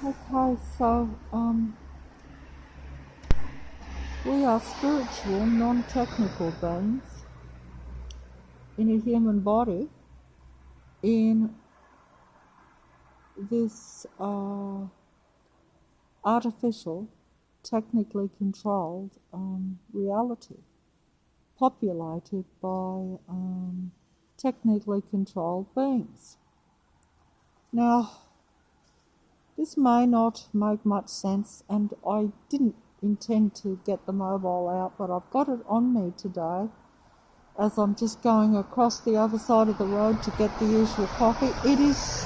Okay, so we are spiritual, non-technical beings in a human body in this artificial, technically controlled reality, populated by technically controlled beings. Now, this may not make much sense, and I didn't intend to get the mobile out, but I've got it on me today as I'm just going across the other side of the road to get the usual coffee. It is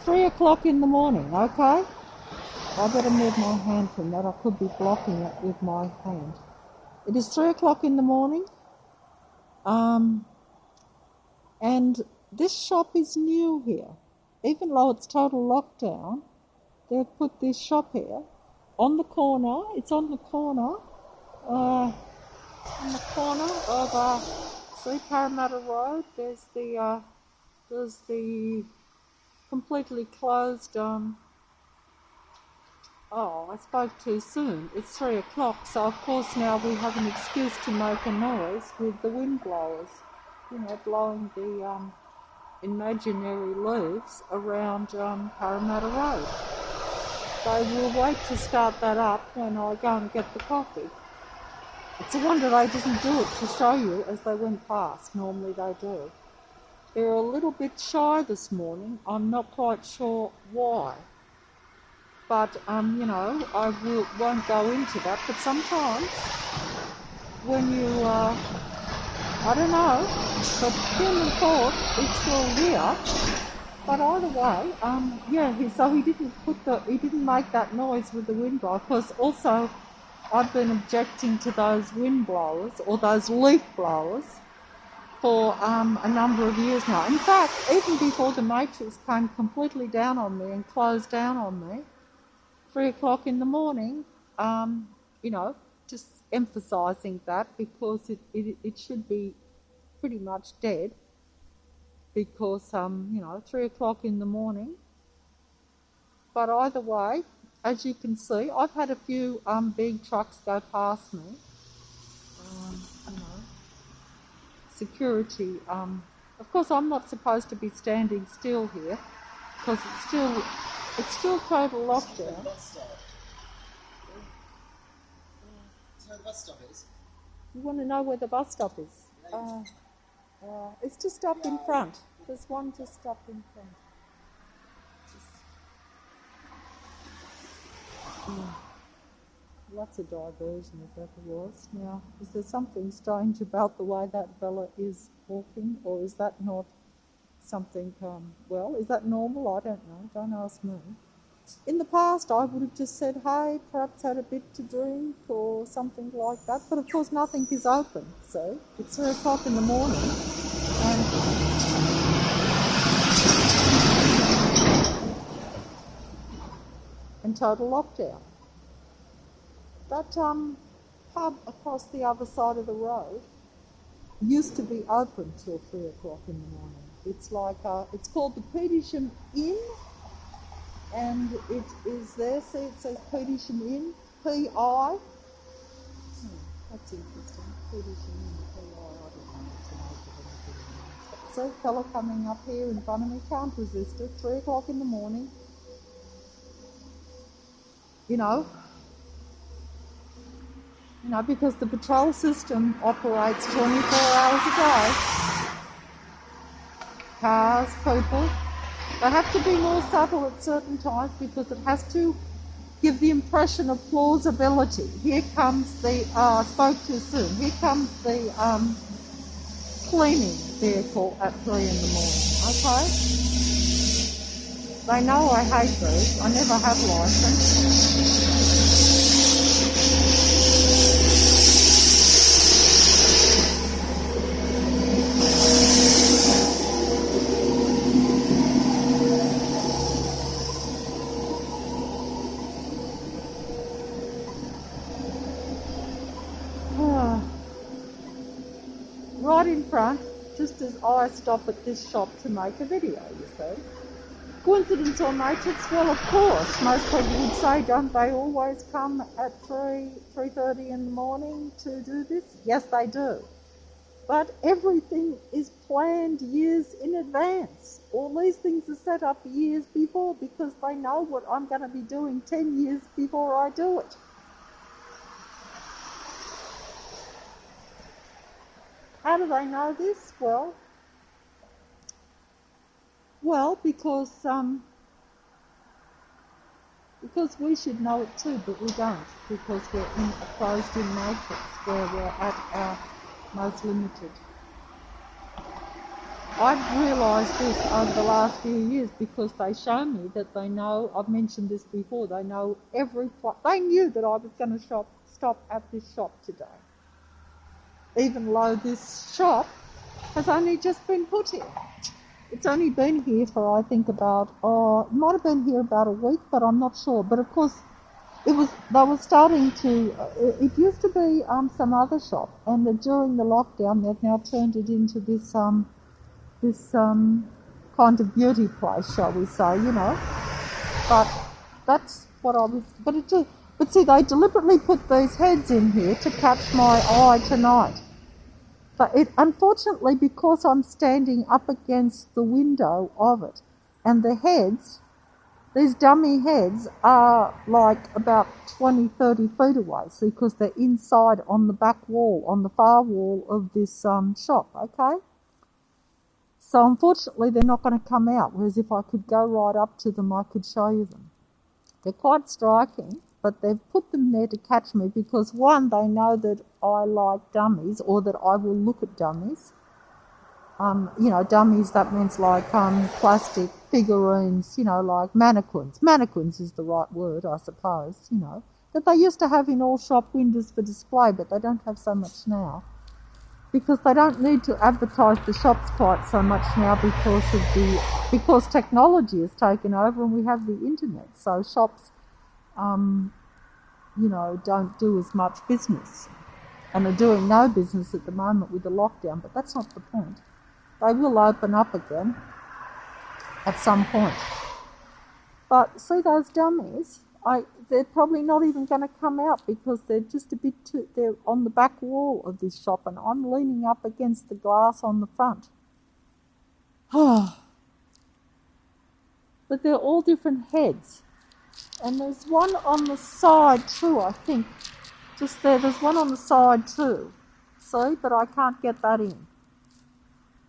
3 o'clock in the morning, okay? I better move my hand from that. I could be blocking it with my hand. It is 3 o'clock in the morning, and this shop is new here. Even though it's total lockdown, they've put this shop here on the corner. It's on the corner of see Parramatta Road. There's the completely closed. I spoke too soon. It's 3 o'clock, so of course now we have an excuse to make a noise with the wind blowers, blowing the imaginary leaves around Parramatta Road. They will wait to start that up when I go and get the coffee. It's a wonder they didn't do it to show you as they went past. Normally they do. They're a little bit shy this morning. I'm not quite sure why. But, I won't go into that. But sometimes when you, I don't know, but human thought is still here. But either way, he didn't make that noise with the wind blower, because also I've been objecting to those wind blowers or those leaf blowers for a number of years now. In fact, even before the Matrix came completely down on me and closed down on me, 3 o'clock in the morning, just emphasising that, because it should be pretty much dead, because 3 o'clock in the morning. But either way, as you can see, I've had a few big trucks go past me. Security. Of course, I'm not supposed to be standing still here, because it's still total lockdown. So the bus stop is? You want to know where the bus stop is? It's just up in front. There's one just up in front. Lots of diversion if ever was. Now, is there something strange about the way that fella is walking, or is that not something, is that normal? I don't know. Don't ask me. In the past, I would have just said, hey, perhaps had a bit to drink or something like that. But of course, nothing is open. So it's 3 o'clock in the morning, and total lockdown. That pub across the other side of the road used to be open till 3 o'clock in the morning. It's like it's called the Petersham Inn. And it is there, see it says Petersham Inn, P-I. That's interesting, Petersham Inn, P-I, I don't know what's the name of anything. So, fella coming up here in front of me, can't resist it, 3 o'clock in the morning. Because the patrol system operates 24 hours a day. Cars, people. They have to be more subtle at certain times, because it has to give the impression of plausibility. Here comes the, spoke too soon, here comes the cleaning vehicle at 3 in the morning, okay? They know I hate these. I never have liked them. Right in front, just as I stop at this shop to make a video, you see. Coincidence or matrix? Well, of course. Most people would say, don't they always come at 3:30 in the morning to do this? Yes, they do. But everything is planned years in advance. All these things are set up years before because they know what I'm going to be doing 10 years before I do it. How do they know this? Well, because we should know it too, but we don't, because we're in a closed-in matrix where we're at our most limited. I've realised this over the last few years because they show me that they know, I've mentioned this before, they know they knew that I was going to stop at this shop today. Even though this shop has only just been put here. It's only been here for, I think, about, it might have been here about a week, but I'm not sure. But of course, they were starting to, it used to be some other shop, and during the lockdown, they've now turned it into this kind of beauty place, shall we say, you know. But that's what I was, but see, they deliberately put these heads in here to catch my eye tonight. But unfortunately, because I'm standing up against the window of it, and the heads, these dummy heads are like about 20, 30 feet away, see, because they're inside on the back wall, on the far wall of this shop, okay? So unfortunately, they're not going to come out, whereas if I could go right up to them, I could show you them. They're quite striking, but they've put them there to catch me because, one, they know that I like dummies, or that I will look at dummies. Dummies, that means like plastic figurines, like mannequins. Mannequins is the right word, I suppose, that they used to have in all shop windows for display, but they don't have so much now. Because they don't need to advertise the shops quite so much now because technology has taken over and we have the internet. So shops, don't do as much business and are doing no business at the moment with the lockdown, but that's not the point. They will open up again at some point. But see those dummies, they're probably not even going to come out because they're just they're on the back wall of this shop and I'm leaning up against the glass on the front. But they're all different heads. And there's one on the side too, I think. Just there, there's one on the side too. See, but I can't get that in.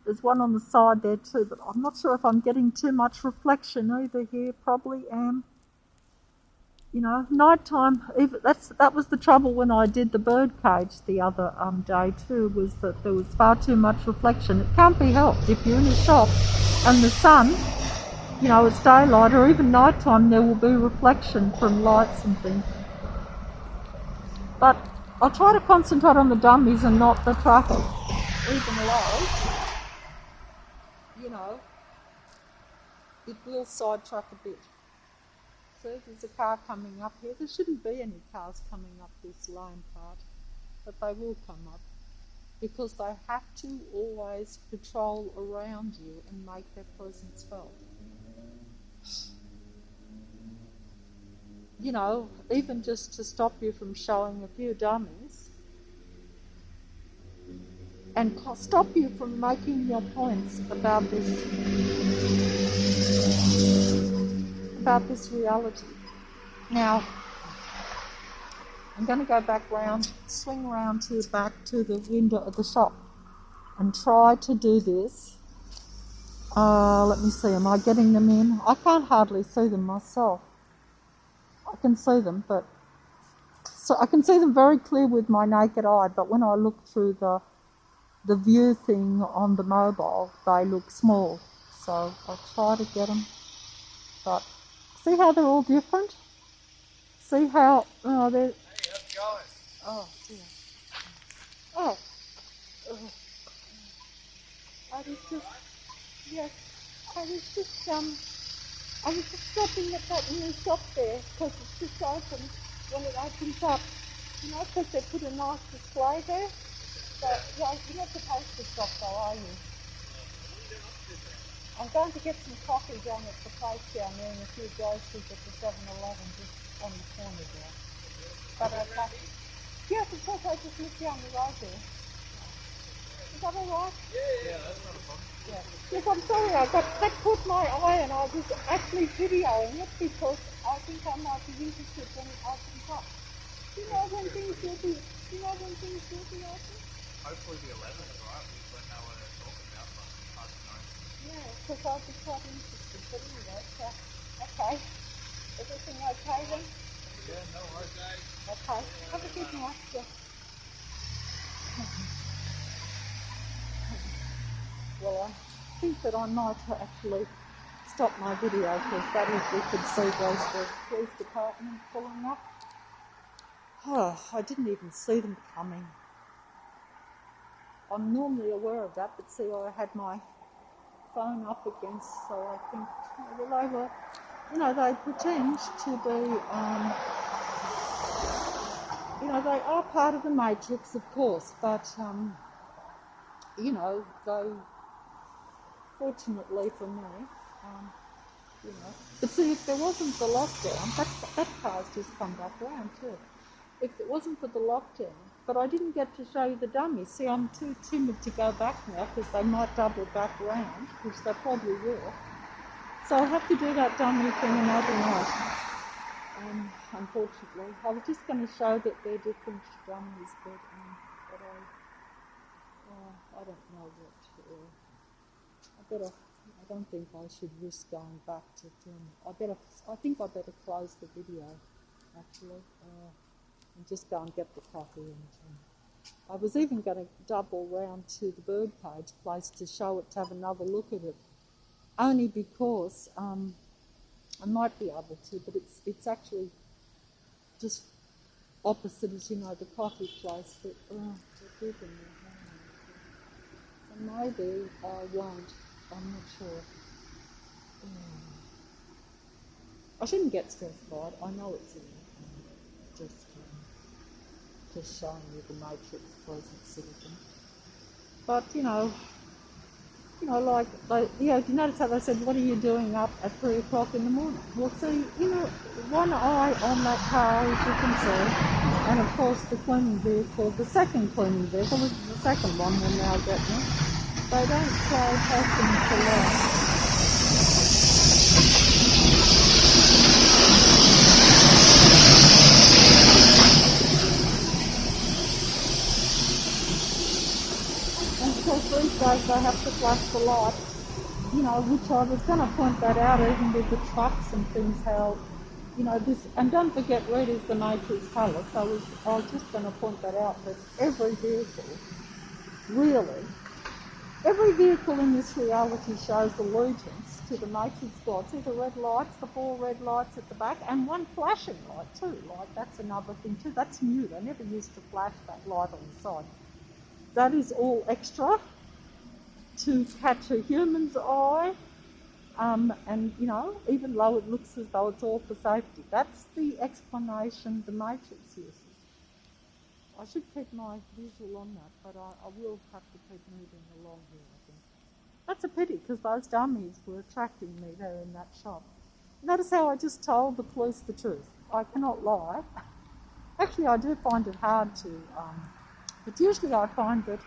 There's one on the side there too, but I'm not sure if I'm getting too much reflection either here. Probably am. Nighttime, that was the trouble when I did the bird cage the other day too, was that there was far too much reflection. It can't be helped. If you're in a shop and the sun, it's daylight or even nighttime, there will be reflection from lights and things. But I'll try to concentrate on the dummies and not the traffic, even though, it will sidetrack a bit. See, there's a car coming up here. There shouldn't be any cars coming up this lane part, but they will come up because they have to always patrol around you and make their presence felt. Even just to stop you from showing a few dummies and stop you from making your points about this reality. Now, I'm going to go back round, swing round to back to the window of the shop and try to do this. Let me see, am I getting them in? I can't hardly see them myself. I can see them, so I can see them very clear with my naked eye, but when I look through the view thing on the mobile, they look small. So I'll try to get them, but see how they're all different? See how, they're... Hey, how's it going? Oh, dear. Oh. I was just stopping at that new shop there because it's just open when it opens up. Because they put a nice display there. But, you're not supposed to stop though, are you? I'm going to get some coffee down at the place down there and a few groceries at the 7-Eleven just on the corner there. But okay. Yes, of course, I just live down the road there. Is that all right? Yeah, that's not a problem. Yeah. Yes, I'm sorry, that caught my eye and I was actually videoing it because I think I might be interested when it opens up. Do you know when things will be open? Hopefully the 11th, right? When they were talking about, but it's hard to know. Yeah, because I'll be quite interested. But anyway, so, okay. Everything okay then? Yeah, no worries. Okay. Have a good night. Yeah. Well, I think that I might actually stop my video because that is, we could see those the police department pulling up. Oh, I didn't even see them coming. I'm normally aware of that, but see, I had my phone up against, so I think, well, they were, they pretend to be, they are part of the matrix, of course, but, they, fortunately for me, but see, if there wasn't the lockdown, that car's just come back round too. If it wasn't for the lockdown, but I didn't get to show you the dummies. See, I'm too timid to go back now because they might double back round, which they probably will. So I'll have to do that dummy thing another night. Unfortunately, I was just going to show that they're different dummies, but I don't know what. I don't think I should risk going back to film. I think I better close the video, actually. And just go and get the coffee. And I was even going to double round to the Birdcage place to show it, to have another look at it, only because I might be able to, but it's actually just opposite as the coffee place. But they're big in there. So maybe I won't. I'm not sure. I shouldn't get stressed by it. I know it's just showing you the matrix present citizen. But do you notice how they said, what are you doing up at 3 o'clock in the morning? Well, see, one eye on that car, as you can see, and of course the cleaning vehicle, the second cleaning vehicle, which is the second one we're now getting. They don't play passing for long. These days they have to flash the light, which I was going to point that out even with the trucks and things, how, this, and don't forget red is the matrix colour, so I was just going to point that out, that every vehicle in this reality shows allegiance to the matrix god. See the red lights, the 4 red lights at the back, and one flashing light too, that's another thing too, that's new, they never used to flash that light on the side. That is all extra to catch a human's eye, and even though it looks as though it's all for safety. That's the explanation the Matrix uses. I should keep my visual on that, but I will have to keep moving along here, I think. That's a pity, because those dummies were attracting me there in that shop. Notice how I just told the police the truth. I cannot lie. Actually, I do find it hard to... but usually I find that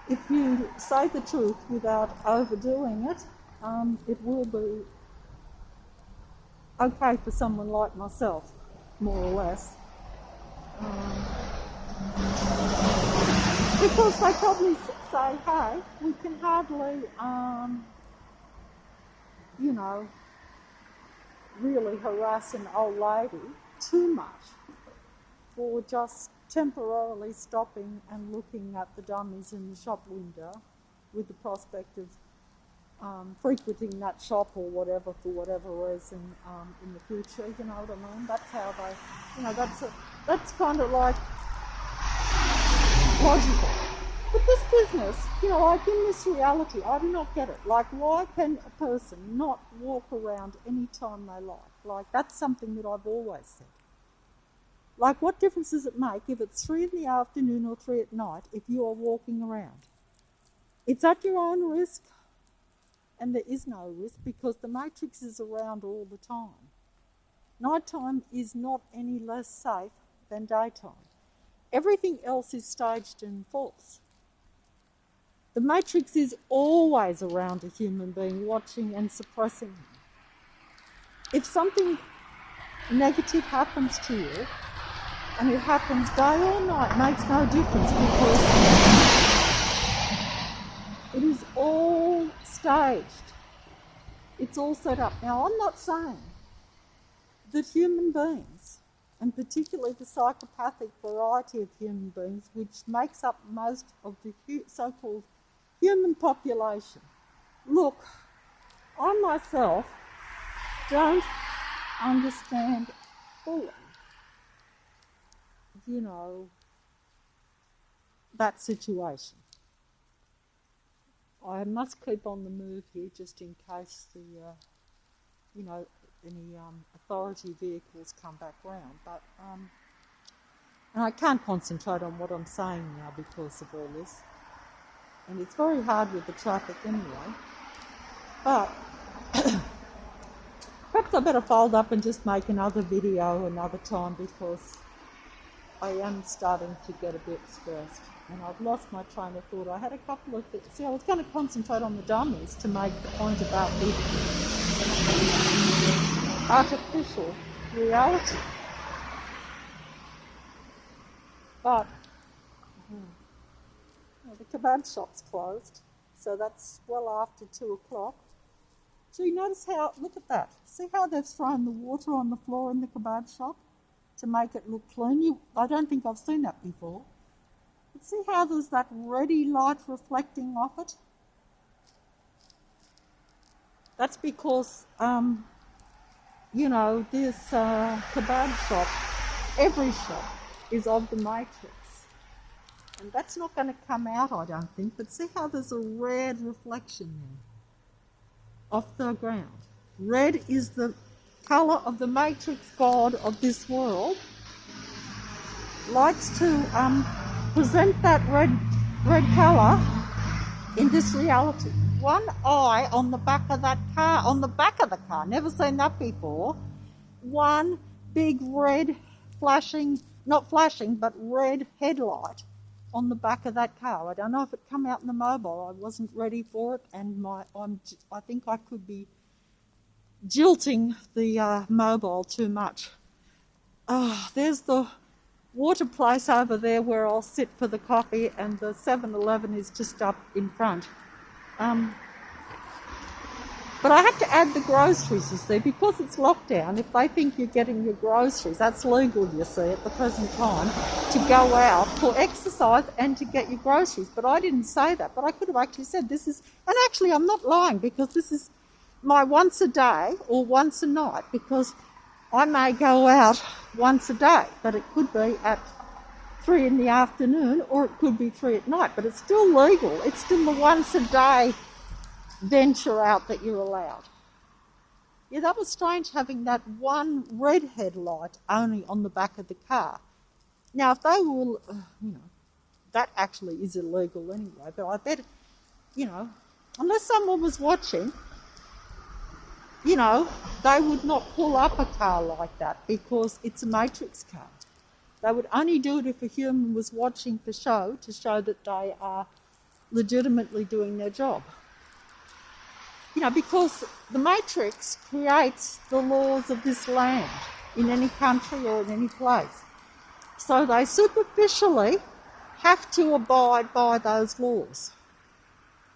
if you say the truth without overdoing it, it will be okay for someone like myself, more or less. Because they probably say, hey, we can hardly, really harass an old lady too much for just temporarily stopping and looking at the dummies in the shop window with the prospect of frequenting that shop or whatever for whatever reason in the future, you know what I mean? That's how they, that's kind of like logical. But this business, like in this reality, I do not get it. Like, why can a person not walk around any time they like? Like, that's something that I've always said. Like, what difference does it make if it's 3 in the afternoon or 3 at night if you are walking around? It's at your own risk, and there is no risk because the matrix is around all the time. Nighttime is not any less safe than daytime. Everything else is staged and false. The matrix is always around a human being, watching and suppressing him. If something negative happens to you, and it happens day or night, makes no difference because it is all staged. It's all set up. Now, I'm not saying that human beings, and particularly the psychopathic variety of human beings, which makes up most of the so-called human population. Look, I myself don't understand fully, that situation. I must keep on the move here just in case any authority vehicles come back round. But and I can't concentrate on what I'm saying now because of all this. And it's very hard with the traffic anyway. But perhaps I better fold up and just make another video another time because I am starting to get a bit stressed. And I've lost my train of thought. I had a couple of things. See, I was going to concentrate on the dummies to make the point about the artificial reality. But the kebab shop's closed, so that's well after 2 o'clock. So you notice how, look at that. See how they've thrown the water on the floor in the kebab shop to make it look clean? I don't think I've seen that before. But see how there's that reddy light reflecting off it? That's because, this kebab shop, every shop is of the matrix. And that's not going to come out, I don't think. But see how there's a red reflection there off the ground. Red is the colour of the matrix god of this world. Likes to present that red colour in this reality. One eye on the back of that car, never seen that before. One big red red headlight on the back of that car. I don't know if it come out in the mobile. I wasn't ready for it, and I think I could be jilting the mobile too much. There's the water place over there where I'll sit for the coffee, and the 7-Eleven is just up in front. But I have to add the groceries, you see, because it's lockdown. If they think you're getting your groceries, that's legal, you see, at the present time, to go out for exercise and to get your groceries. But I didn't say that, but I could have actually said this is, and actually I'm not lying because this is my once a day or once a night, because I may go out once a day, but it could be at 3 in the afternoon or it could be 3 at night, but it's still legal. It's still the once a day venture out that you're allowed. Yeah, that was strange having that one red headlight only on the back of the car. Now, if they were, that actually is illegal anyway, but I bet, unless someone was watching, they would not pull up a car like that because it's a matrix car. They would only do it if a human was watching for show, to show that they are legitimately doing their job. Because the matrix creates the laws of this land in any country or in any place. So they superficially have to abide by those laws,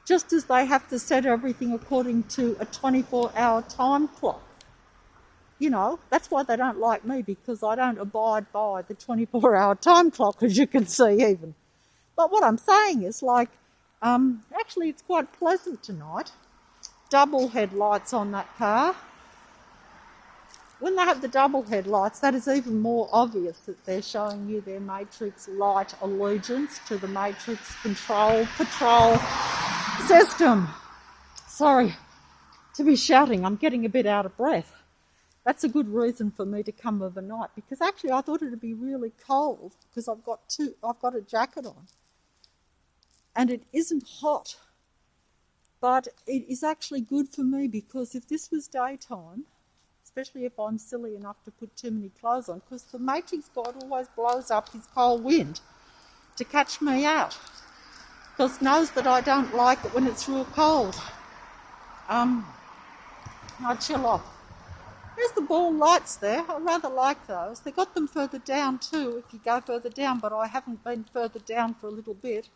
just as they have to set everything according to a 24-hour time clock. That's why they don't like me, because I don't abide by the 24-hour time clock, as you can see even. But what I'm saying is, actually it's quite pleasant tonight. Double headlights on that car. When they have the double headlights, that is even more obvious that they're showing you their matrix light allegiance to the matrix control patrol system. Sorry to be shouting, I'm getting a bit out of breath. That's a good reason for me to come overnight, because actually I thought it'd be really cold because I've got a jacket on. And it isn't hot But it is actually good for me, because if this was daytime, especially if I'm silly enough to put too many clothes on, because the matrix god always blows up his cold wind to catch me out, because knows that I don't like it when it's real cold. I chill off. There's the ball lights there. I rather like those. They got them further down too, if you go further down, but I haven't been further down for a little bit.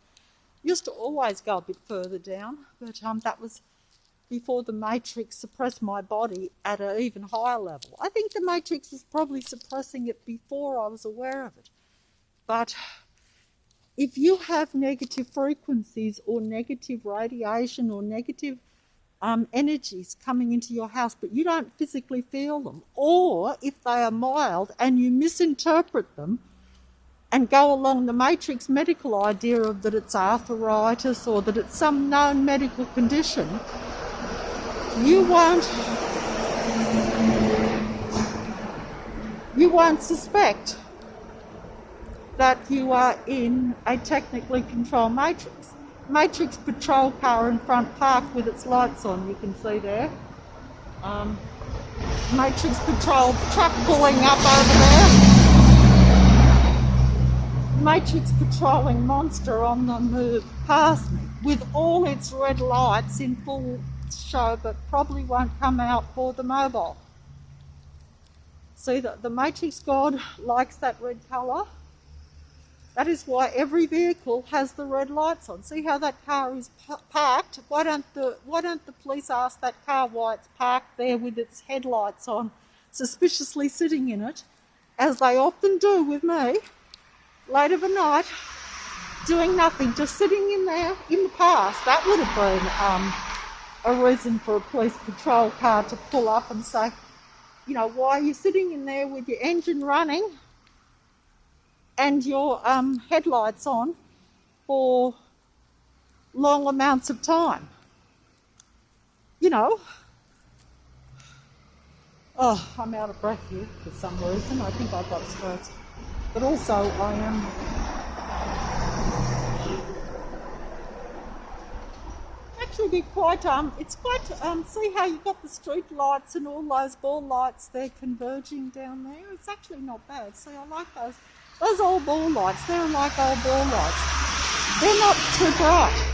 Used to always go a bit further down, but that was before the matrix suppressed my body at an even higher level. I think the matrix was probably suppressing it before I was aware of it. But if you have negative frequencies or negative radiation or negative energies coming into your house, but you don't physically feel them, or if they are mild and you misinterpret them and go along the matrix medical idea of that it's arthritis or that it's some known medical condition, you won't suspect that you are in a technically controlled matrix. Matrix patrol car in front parked with its lights on, you can see there. Matrix patrol truck pulling up over there. Matrix patrolling monster on the move past me with all its red lights in full show, but probably won't come out for the mobile. See, the matrix god likes that red colour. That is why every vehicle has the red lights on. See how that car is parked? Why don't the police ask that car why it's parked there with its headlights on, suspiciously sitting in it, as they often do with me, late of a night, doing nothing, just sitting in there. In the past, that would have been a reason for a police patrol car to pull up and say, you know, why are you sitting in there with your engine running and your headlights on for long amounts of time? You know. Oh, I'm out of breath here for some reason. I think I got stressed. But also I am actually be quite it's quite see how you've got the street lights and all those ball lights there converging down there? It's actually not bad. See, I like those. Those old ball lights, they're like old ball lights. They're not too bright.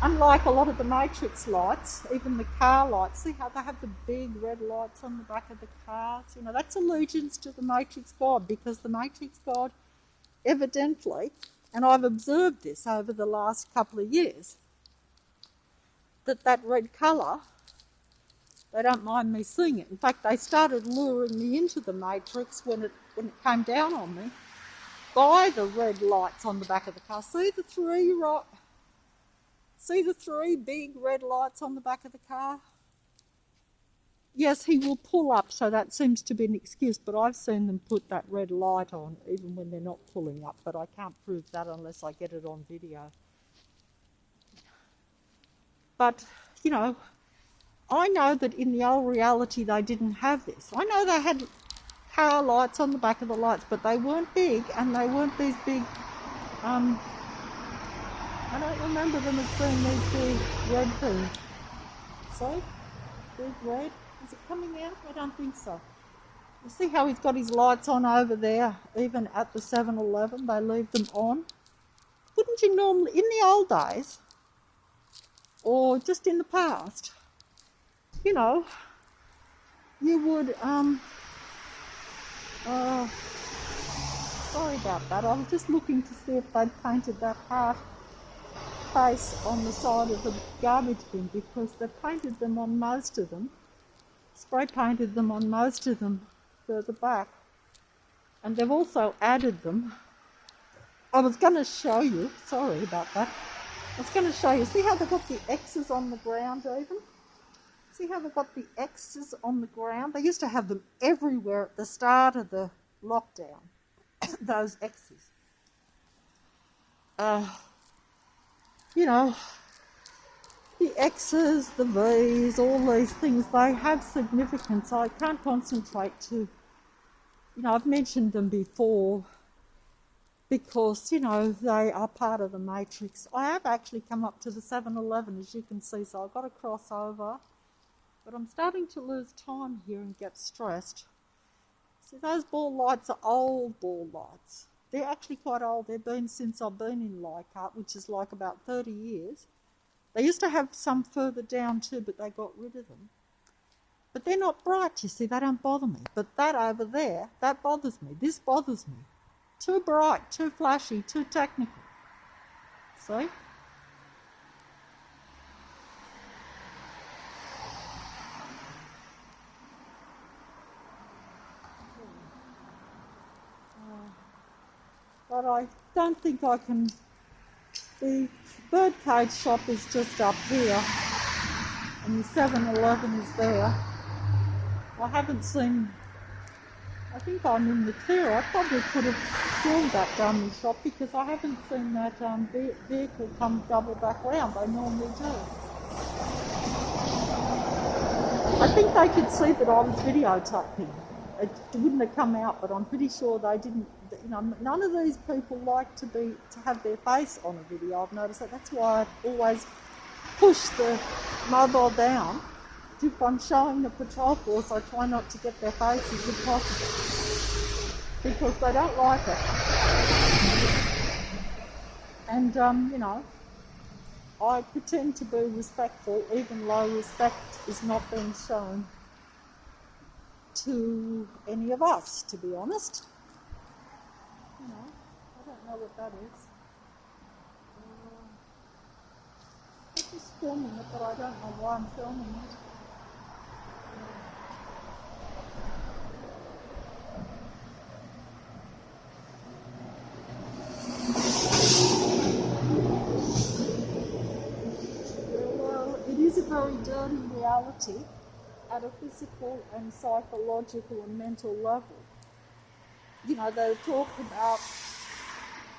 Unlike a lot of the matrix lights, even the car lights, see how they have the big red lights on the back of the cars? You know, that's allegiance to the matrix god, because the matrix god evidently, and I've observed this over the last couple of years, that red colour, they don't mind me seeing it. In fact, they started luring me into the matrix when it came down on me by the red lights on the back of the car. See the three big red lights on the back of the car? Yes, he will pull up, so that seems to be an excuse, but I've seen them put that red light on even when they're not pulling up, but I can't prove that unless I get it on video. But, you know, I know that in the old reality they didn't have this. I know they had car lights on the back of the lights, but they weren't big, and they weren't these big, I don't remember them as being these big red things. So, big red, is it coming out? I don't think so. You see how he's got his lights on over there, even at the 7-Eleven, they leave them on. Wouldn't you normally, in the old days, or just in the past, you know, you would, sorry about that, I was just looking to see if they'd painted that heart face on the side of the garbage bin, because they've painted them on most of them, spray painted them on most of them further back, and they've also added them. I was going to show you, sorry about that, I was going to show you, see how they've got the X's on the ground even? See how they've got the X's on the ground? They used to have them everywhere at the start of the lockdown, those X's. You know, the X's, the V's, all these things, they have significance. I can't concentrate to, you know, I've mentioned them before. because, you know, they are part of the matrix. I have actually come up to the 7-Eleven, as you can see, so I've got to cross over. But I'm starting to lose time here and get stressed. See, those ball lights are old ball lights. They're actually quite old. They've been since I've been in Leichhardt, which is like about 30 years. They used to have some further down too, but they got rid of them. But they're not bright, you see, they don't bother me. But that over there, that bothers me. This bothers me. Too bright, too flashy, too technical. See? But I don't think I can. The birdcage shop is just up here, and the 7-Eleven is there. I haven't seen. I think I'm in the clear. I probably could have filmed that dummy shop because I haven't seen that vehicle come double back round. They normally do. I think they could see that I was videotaping. It wouldn't have come out, but I'm pretty sure they didn't. You know, none of these people like to have their face on a video. I've noticed that. That's why I always push the mobile down. If I'm showing the patrol force, I try not to get their faces if possible, because they don't like it. And you know, I pretend to be respectful, even though respect is not being shown to any of us, to be honest. You know, I don't know what that is. I'm just filming it, but I don't know why I'm filming it. Well, it is a very dirty reality at a physical and psychological and mental level. You know, they talk about,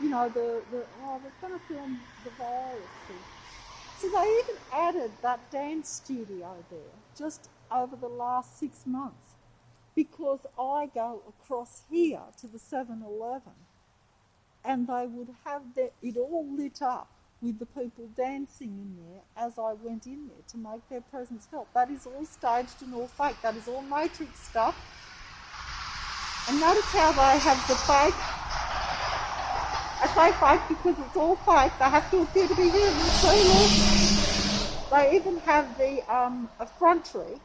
you know, they're going to film the virus thing. So they even added that dance studio there just over the last 6 months, because I go across here to the 7-Eleven and they would have it all lit up with the people dancing in there as I went in there to make their presence felt. That is all staged and all fake. That is all Matrix stuff. And notice how they have the fake. I say fake because it's all fake. They have to appear to be human. See, look. They even have the effrontery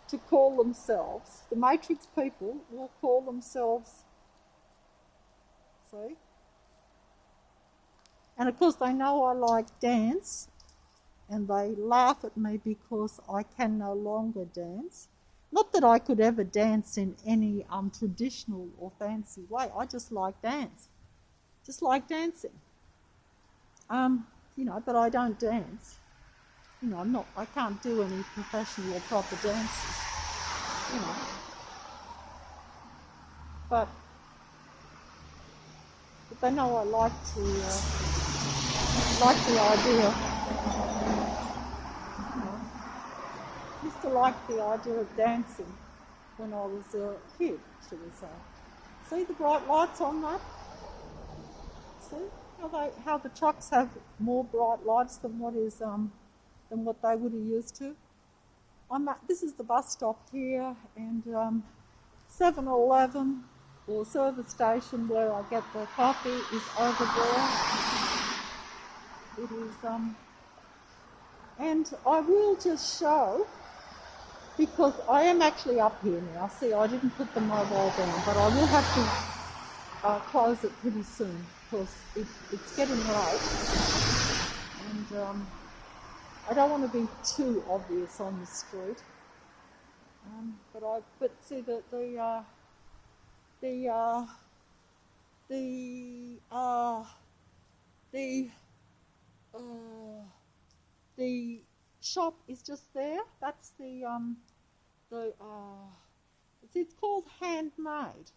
to call themselves, the Matrix people will call themselves, see? And of course they know I like dance, and they laugh at me because I can no longer dance. Not that I could ever dance in any traditional or fancy way. I just like dance. Just like dancing. You know, but I don't dance. You know, I can't do any professional or proper dances. You know. But they know I like the idea. Used to like the idea of dancing when I was a kid, should we say. See the bright lights on that? See how the trucks have more bright lights than what they would have used to. This is the bus stop here, and 7-Eleven or service station where I get the coffee is over there. It is and I will just show, because I am actually up here now. See, I didn't put the mobile down, but I will have to close it pretty soon because it's getting late, and I don't want to be too obvious on the street. But see the shop is just there. That's it's called Handmade.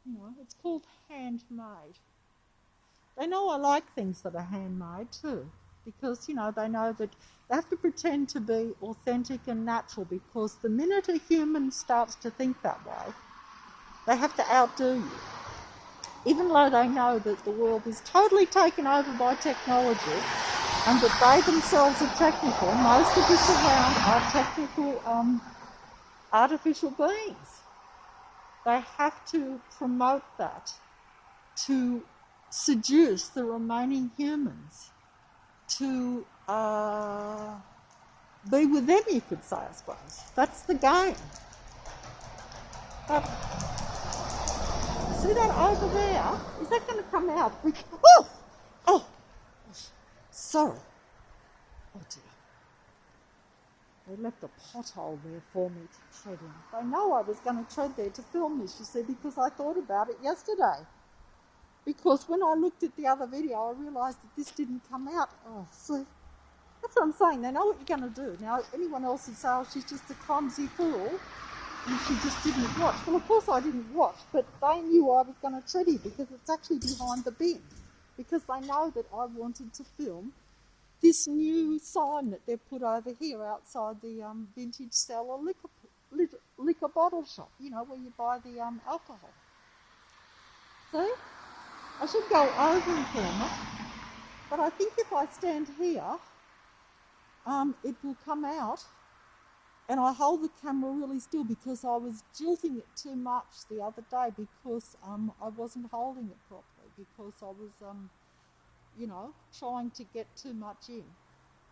You know, it's called Handmade. They know I like things that are handmade too, because, you know, they know that they have to pretend to be authentic and natural, because the minute a human starts to think that way, they have to outdo you. even though they know that the world is totally taken over by technology and that they themselves are technical, most of us around are technical artificial beings. They have to promote that to seduce the remaining humans to be with them, you could say, I suppose. That's the game. But see that over there? Is that going to come out? Oh, sorry. Oh dear. They left a pothole there for me to tread in. They know I was going to tread there to film this, you see, because I thought about it yesterday. Because when I looked at the other video, I realised that this didn't come out. Oh, see, that's what I'm saying. They know what you're going to do. Now, anyone else would say, oh, she's just a clumsy fool, and she just didn't watch. Well, of course I didn't watch, but they knew I was going to tread it because it's actually behind the bin. Because they know that I wanted to film this new sign that they've put over here outside the vintage cellar liquor bottle shop, you know, where you buy the alcohol. See? I should go over and film it, but I think if I stand here, it will come out, and I hold the camera really still because I was jilting it too much the other day because I wasn't holding it properly because I was, you know, trying to get too much in,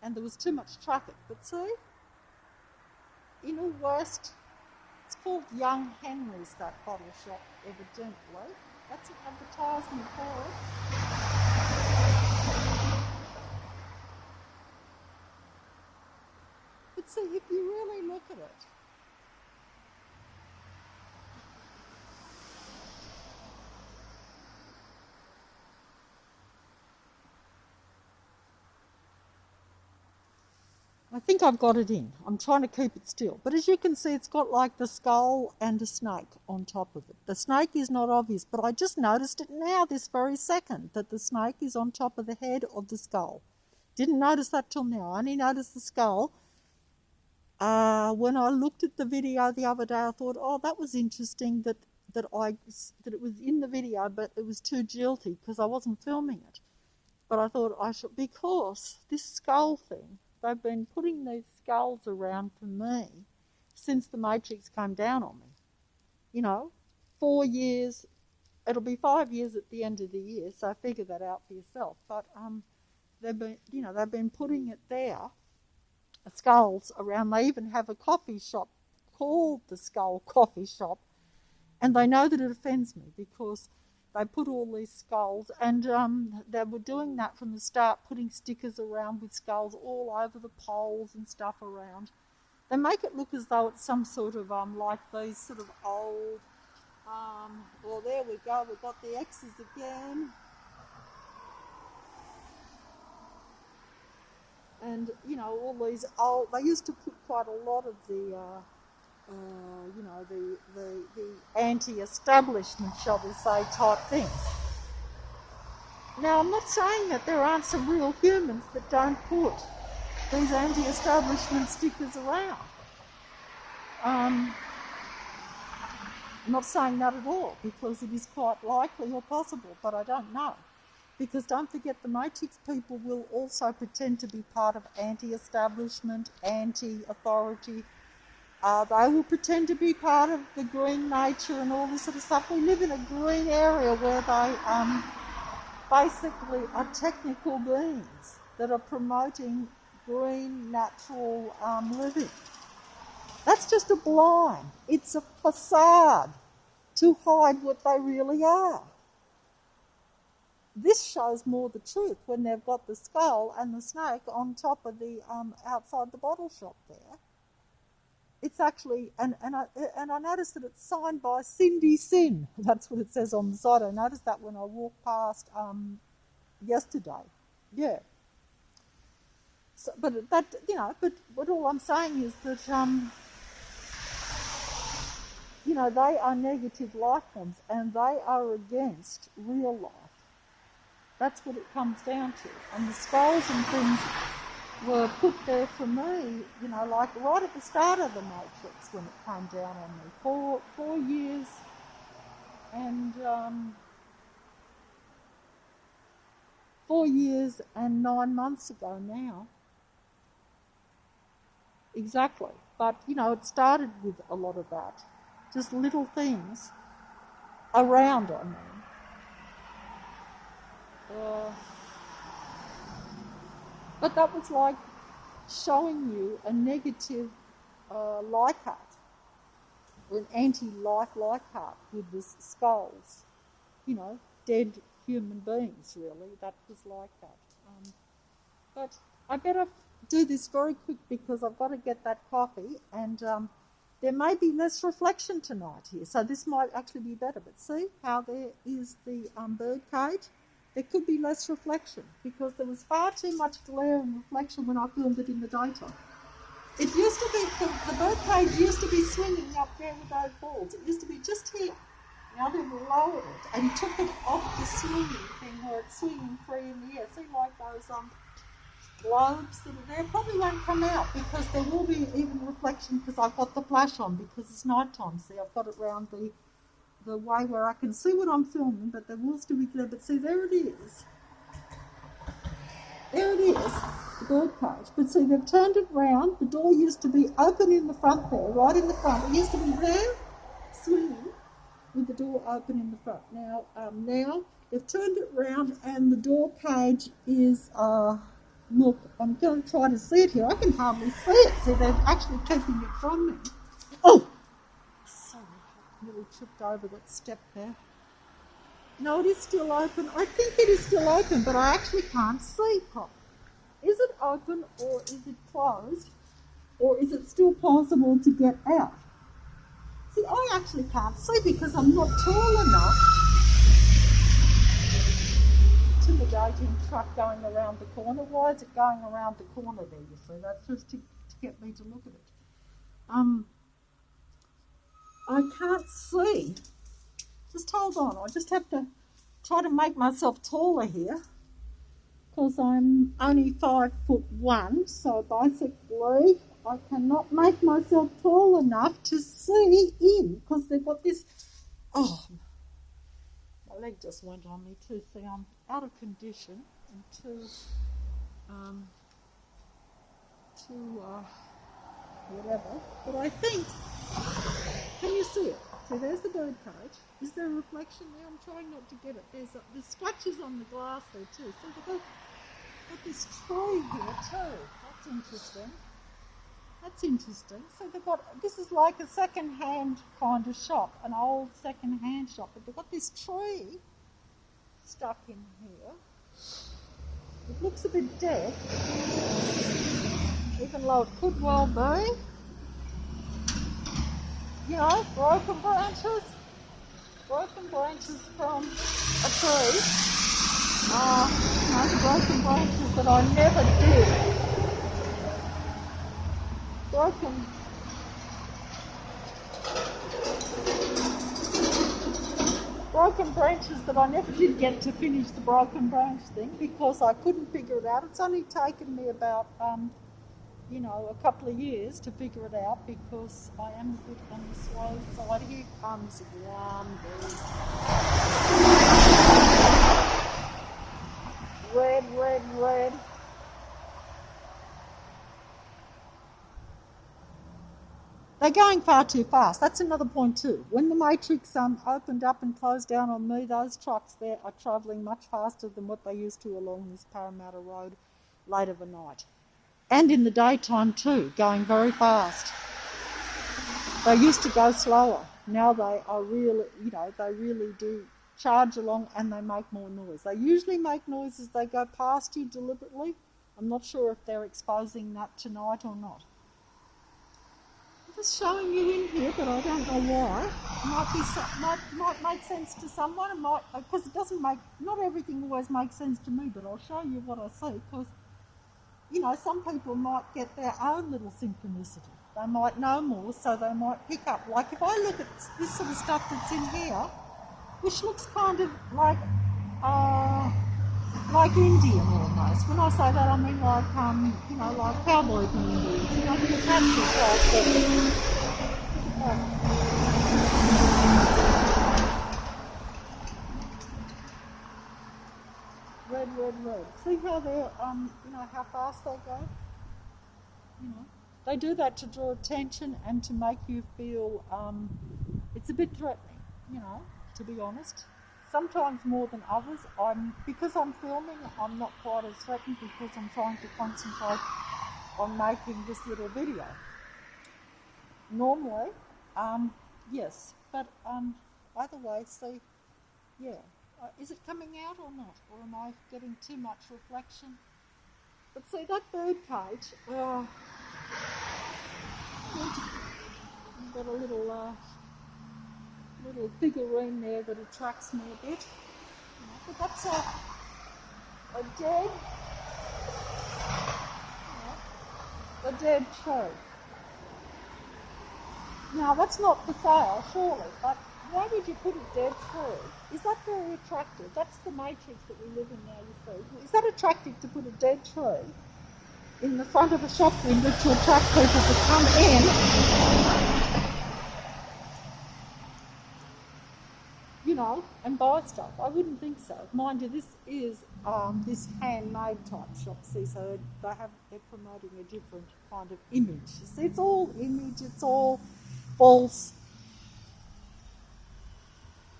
and there was too much traffic. But see, Inner West, it's called Young Henry's, that bottle shop, evidently. That's an advertisement for it. But see, if you really look at it, I think I've got it in. I'm trying to keep it still. But as you can see, it's got like the skull and a snake on top of it. The snake is not obvious, but I just noticed it now, this very second, that the snake is on top of the head of the skull. Didn't notice that till now. I only noticed the skull. When I looked at the video the other day, I thought, oh, that was interesting that it was in the video, but it was too jilty because I wasn't filming it. But I thought because this skull thing, they've been putting these skulls around for me since the Matrix came down on me. You know, 4 years, it'll be 5 years at the end of the year, so figure that out for yourself. But they've been putting it there, skulls around. They even have a coffee shop called the Skull Coffee Shop, and they know that it offends me because they put all these skulls, and they were doing that from the start, putting stickers around with skulls all over the poles and stuff around. They make it look as though it's some sort of, like these sort of old, well, there we go, we've got the X's again. And, you know, all these old, they used to put quite a lot of the, you know, the anti-establishment, shall we say, type things. Now, I'm not saying that there aren't some real humans that don't put these anti-establishment stickers around. I'm not saying that at all, because it is quite likely or possible, but I don't know. Because don't forget, the Matrix people will also pretend to be part of anti-establishment, anti-authority. They will pretend to be part of the green nature and all this sort of stuff. We live in a green area where they basically are technical beings that are promoting green, natural living. That's just a blind. It's a facade to hide what they really are. This shows more the truth when they've got the skull and the snake on top of the outside the bottle shop there. It's actually, and I noticed that it's signed by Cindy Sin. That's what it says on the side. I noticed that when I walked past yesterday. Yeah. So, but that, you know, but all I'm saying is that you know, they are negative life forms and they are against real life. That's what it comes down to. And the skulls and things were put there for me, you know, like right at the start of the Matrix when it came down on me. 4 years and 4 years and 9 months ago now. Exactly. But, it started with a lot of that. Just little things around, I mean. But that was like showing you a negative Leichhardt, or an anti-Leichhardt with the skulls. Dead human beings, really. That was like that. But I better do this very quick because I've got to get that coffee, and there may be less reflection tonight here, so this might actually be better. But see how there is the bird cage? There could be less reflection because there was far too much glare and reflection when I filmed it in the daytime. It used to be, the bird cage used to be swinging up there with those balls. It used to be just here. Now they've lowered it and took it off the swinging thing where it's swinging free in the air. See, like those globes that are there probably won't come out because there will be even reflection because I've got the flash on because it's night time. See, I've got it round the way where I can see what I'm filming, but there will still be glare. But see, there it is. There it is, the bird cage. But see, they've turned it round. The door used to be open in the front there, right in the front. It used to be there, swinging, with the door open in the front. Now they've turned it round and the door cage is, look, I'm going to try to see it here. I can hardly see it. See, they're actually keeping it from me. Oh! Sorry, I nearly tripped over that step there. No, it is still open. I think it is still open, but I actually can't see properly. Is it open or is it closed? Or is it still possible to get out? See, I actually can't see because I'm not tall enough. Intimidating truck going around the corner. Why is it going around the corner there, you see? That's just to get me to look at it. I can't see. Just hold on. I just have to try to make myself taller here because I'm only 5'1", so basically I cannot make myself tall enough to see in because they've got this. Oh, my leg just went on me too. See, I'm out of condition and too whatever. But I think, can you see it? So there's the bird cage. Is there a reflection there? I'm trying not to get it. There's scratches on the glass there too. So they've got this tree here too. That's interesting. That's interesting. So they've got, this is like a second-hand kind of shop, an old second-hand shop, but they've got this tree stuck in here. It looks a bit dead, even though it could well be. Broken branches from a tree. Broken branches that I never did. Broken branches that I never did get to finish the broken branch thing because I couldn't figure it out. It's only taken me about a couple of years to figure it out because I am a bit on the slow side. Here comes one big red. They're going far too fast. That's another point too. When the Matrix opened up and closed down on me, those trucks there are travelling much faster than what they used to along this Parramatta Road late of a night. And in the daytime too, going very fast. They used to go slower. Now they are really, they really do charge along and they make more noise. They usually make noise as they go past you deliberately. I'm not sure if they're exposing that tonight or not. I'm just showing you in here, but I don't know why. Might make sense to someone. It might, because it doesn't make, not everything always makes sense to me, but I'll show you what I see because some people might get their own little synchronicity. They might know more, so they might pick up. Like if I look at this sort of stuff that's in here, which looks kind of like Indian almost. When I say that, I mean like like cowboys and Indians. The patches like that. red, red. See how they're, how fast they go? They do that to draw attention and to make you feel, it's a bit threatening, to be honest. Sometimes more than others. Because I'm filming, I'm not quite as threatened because I'm trying to concentrate on making this little video. Normally, yes, but either way, see, yeah. Is it coming out or not? Or am I getting too much reflection? But see, that bird cage, I've got a little figurine there that attracts me a bit. But that's a dead tree. Now, that's not for sale, surely, but why would you put a dead tree? Is that very attractive? That's the matrix that we live in now, you see. Is that attractive to put a dead tree in the front of a shop window to attract people to come in, and buy stuff? I wouldn't think so. Mind you, this is this handmade type shop, see, so they're promoting a different kind of image. You see, it's all image, it's all false.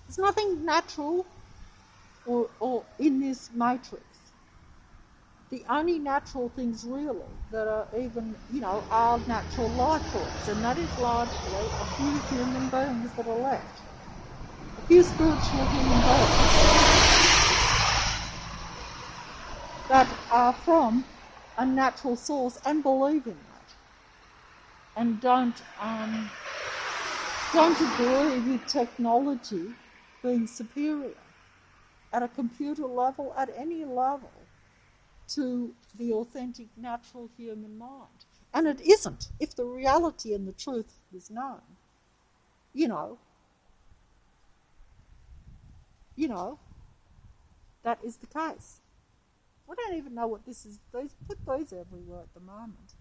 There's nothing natural or in this matrix. The only natural things really that are even, are natural life forms, and that is largely a few human beings that are left. A few spiritual human beings that are from a natural source and believe in that, and don't agree with technology being superior at a computer level, at any level, to the authentic natural human mind. And it isn't. If the reality and the truth was known, that is the case. I don't even know what this is. Put those everywhere at the moment.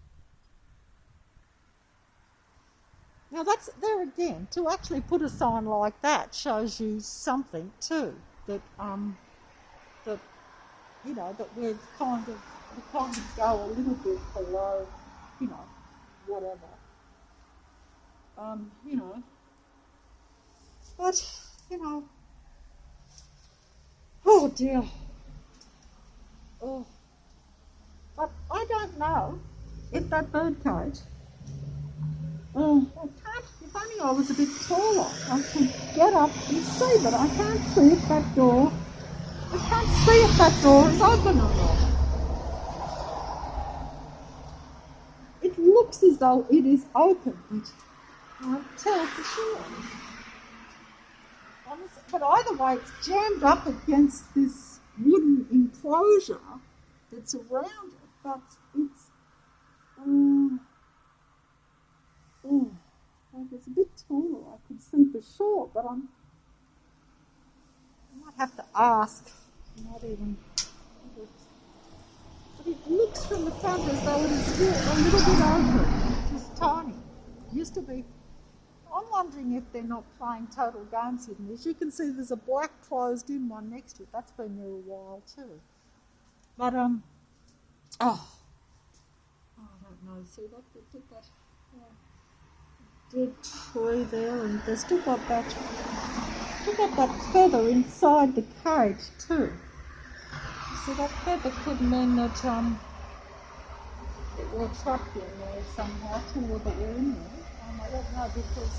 Now that's, there again, to actually put a sign like that shows you something too, that that we kind of go a little bit below, whatever. But, oh dear. Oh. But I don't know if that birdcage, I can't, if only I was a bit taller, I could get up and see, but I can't see if that door, is open or not. It looks as though it is open, but I can't tell for sure. But either way, it's jammed up against this wooden enclosure that's around it, but it's, it's a bit taller, I could see for sure, but I might have to ask. Not even. But it looks from the front as though it is still a little bit open, just tiny. It used to be. I'm wondering if they're not playing total games in this. You can see there's a black closed-in one next to it. That's been there a while too. But I don't know. See that? They put that dead tree there, and they've still got that feather inside the cage too. So that feather could mean that it will trap you in there somehow, to whether you're in there. I don't know, because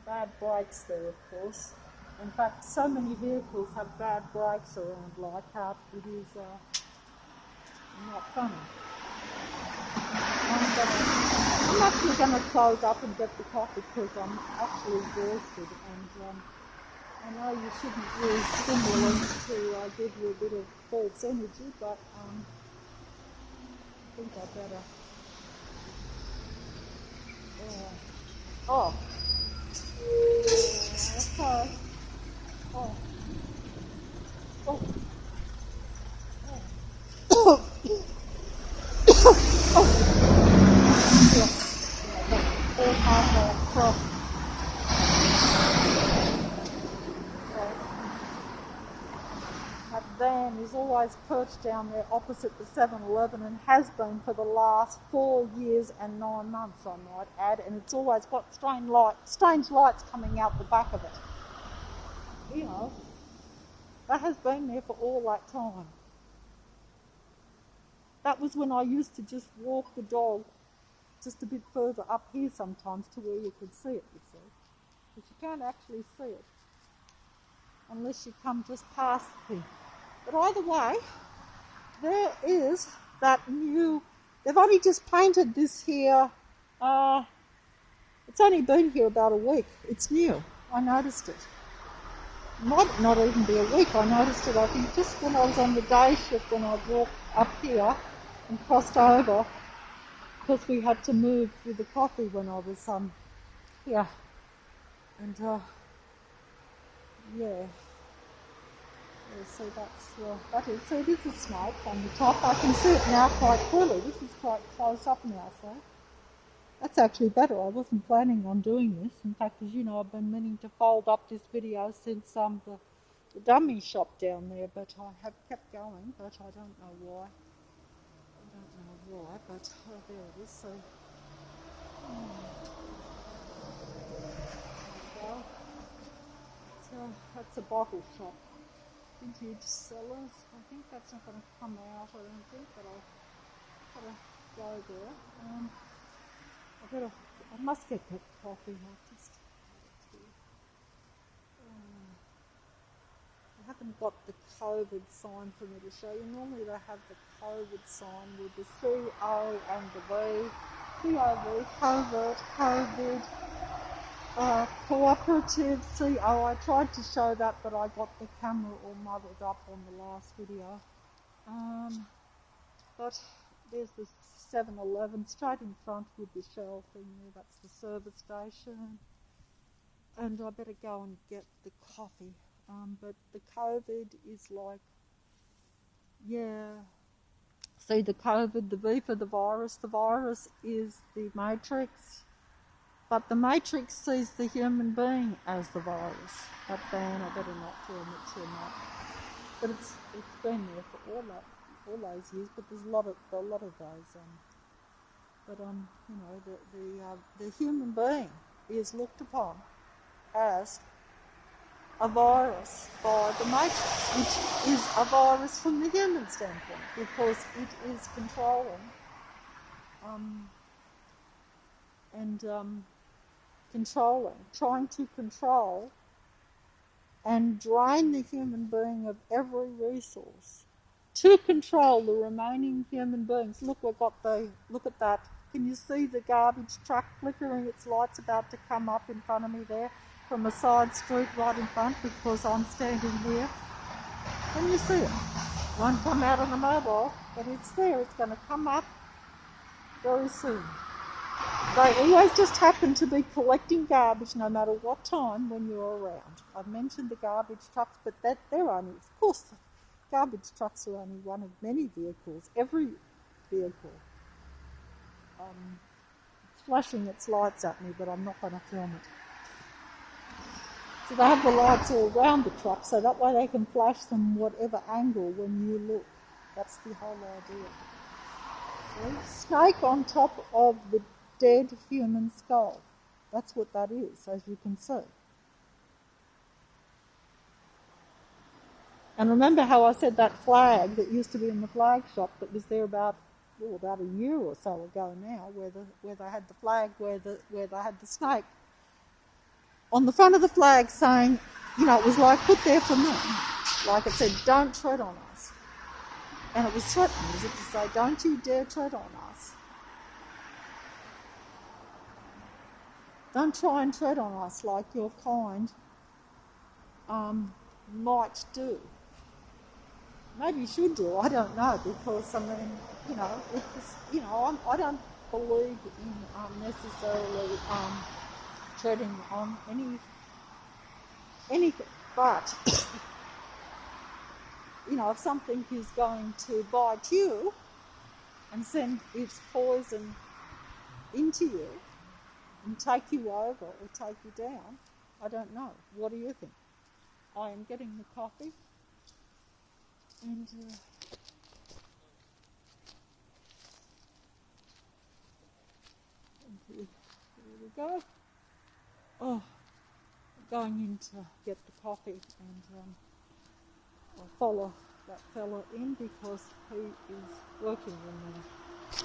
bad brakes there, of course. In fact, so many vehicles have bad brakes around Leichhardt. It is not funny. I'm actually going to close up and get the coffee because I'm actually exhausted, and I know you shouldn't use stimulants to give you a bit of false energy, but I think I better. Oh. Okay. Oh. Oh. Oh. Oh. Yeah. All halfway across. is always perched down there opposite the 7-Eleven and has been for the last 4 years and 9 months, I might add, and it's always got strange lights coming out the back of it. You know, that has been there for all that time. That was when I used to just walk the dog just a bit further up here sometimes to where you could see it, you see. But you can't actually see it unless you come just past the thing. But either way, there is that new, they've only just painted this here, it's only been here about a week. It's new, I noticed it. Might not even be a week, I noticed it I think just when I was on the day shift when I walked up here and crossed over because we had to move with the coffee when I was here. And yeah. So that is. So this is snake on the top. I can see it now quite clearly. This is quite close up now, so that's actually better. I wasn't planning on doing this. In fact, as you know, I've been meaning to fold up this video since the dummy shop down there, but I have kept going, but I don't know why. But there it is. So that's a bottle shop. Vintage sellers. I think that's not going to come out, I don't think, but I'll go there. I must get that coffee. I haven't got the COVID sign for me to show you. Normally they have the COVID sign with the C-O and the V. C-O-V, COVID. Cooperative CO. I tried to show that, but I got the camera all muddled up on the last video. But there's the 7-Eleven straight in front with the Shell thing there. That's the service station. And I better go and get the coffee. But the COVID is like, yeah. See the COVID, the V for the virus. The virus is the matrix. But the matrix sees the human being as the virus. But then I better not film it too much. But it's been there for all those years. But there's a lot of those. You know, the human being is looked upon as a virus by the matrix, which is a virus from the human standpoint because it is controlling trying to control and drain the human being of every resource to control the remaining human beings. Look at that. Can you see the garbage truck flickering its lights about to come up in front of me there from a side street right in front because I'm standing here? Can you see it? Won't come out on the mobile, but it's there. It's going to come up very soon. They always just happen to be collecting garbage no matter what time when you're around. I've mentioned the garbage trucks, but they're only, of course, garbage trucks are only one of many vehicles. Every vehicle. It's flashing its lights at me, but I'm not going to film it. So they have the lights all around the truck, so that way they can flash them whatever angle when you look. That's the whole idea. See? Snake on top of the dead human skull. That's what that is, as you can see. And remember how I said that flag that used to be in the flag shop that was there about a year or so ago now, where they had the flag, where they had the snake on the front of the flag saying, you know, it was like put there for me. Like it said, don't tread on us. And it was threatening, as if to say, don't you dare tread on us. Don't try and tread on us like your kind might do. Maybe you should do, I don't know, because, I mean, you know, I don't believe in necessarily treading on anything, but, you know, if something is going to bite you and send its poison into you and take you over or take you down, I don't know. What do you think? I am getting the coffee. And here we go. Oh, going in to get the coffee, and I'll follow that fella in because he is working in there.